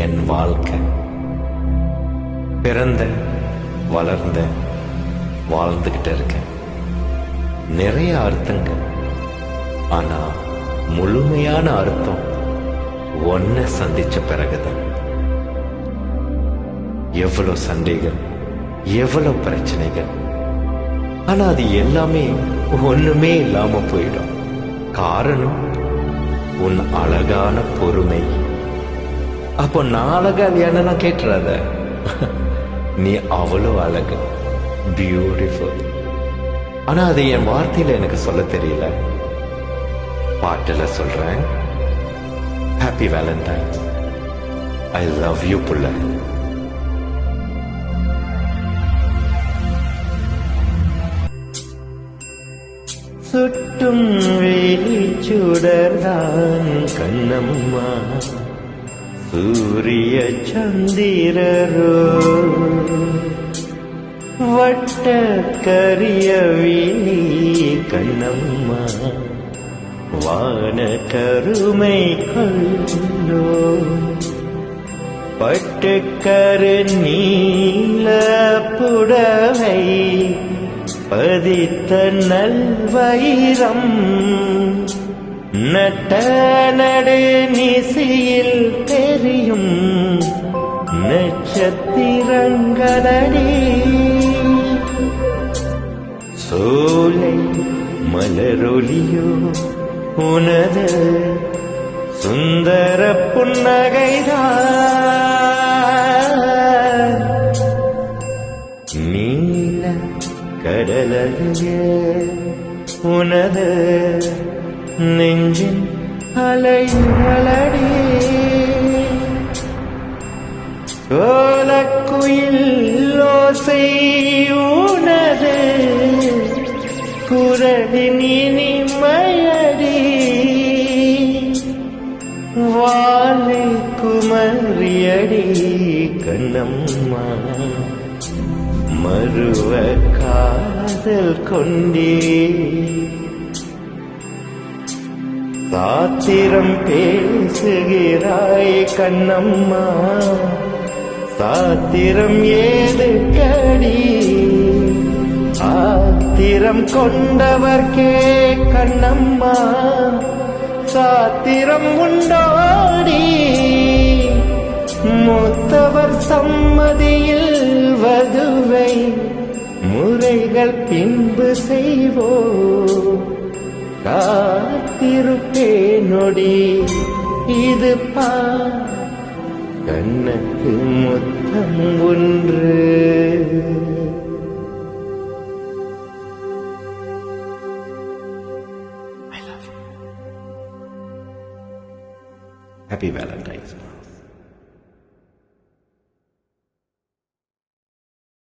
என் வாழ்க்கை. பிறந்த வளர்ந்த வாழ்ந்துகிட்டு இருக்கேன். நிறைய அர்த்தங்கள், ஆனா முழுமையான அர்த்தம் ஒன்ன சந்திச்ச பிறகுதான். எவ்வளவு சண்டைகள், எவ்வளவு பிரச்சனைகள், ஆனா அது எல்லாமே ஒண்ணுமே இல்லாம போயிடும். காரணம் உன் அழகான பொறுமை. அப்போ நான் அழகா இல்லையான்னு நான் கேட்டுறாத. நீ அவ்வளவு அழகு, பியூட்டிஃபுல். ஆனா அது என் வார்த்தையில எனக்கு சொல்ல தெரியல. பாட்டுல சொல்றேன். Happy Valentine's. I love you புள்ள. சுட்டும் வேலி சுடர்தான் கண்ணம்மா, சூரிய சந்திரரோ வட்ட கரிய வீணி கண்ணம்மா, வான கருமை கொள்ளோ பட்டுக்கரு நீல புடவை பதித்த நல்வயிரம், நட்ட நடு நிசையில் தெரியும் நட்சத்திரங்களடி, சோலை மலரொலியோ உனது சுந்தர புன்னகைதான், நீல கடலைய உனது நெஞ்சின் அலைமலடி, கோலக்குயில் ஓசை உனது குரலின் இனிமையடி, வாழை குமரியடி கண்ணம்மா, மறுவ காதல் கொண்டே சாத்திரம் பேசுகிறாய் கண்ணம்மா, சாத்திரம் ஏது கடி, ஆத்திரம் கொண்டவர்க்கே கண்ணம்மா சாத்திரம் உண்டாடி, மூத்தவர் சம்மதியில் வதுவை முறைகள் பின்பு செய்வோ, காத்திருப்பேனொடி இது பா கண்ணத்து முத்தம் ஒன்று. I love you. Happy Valentine's Day.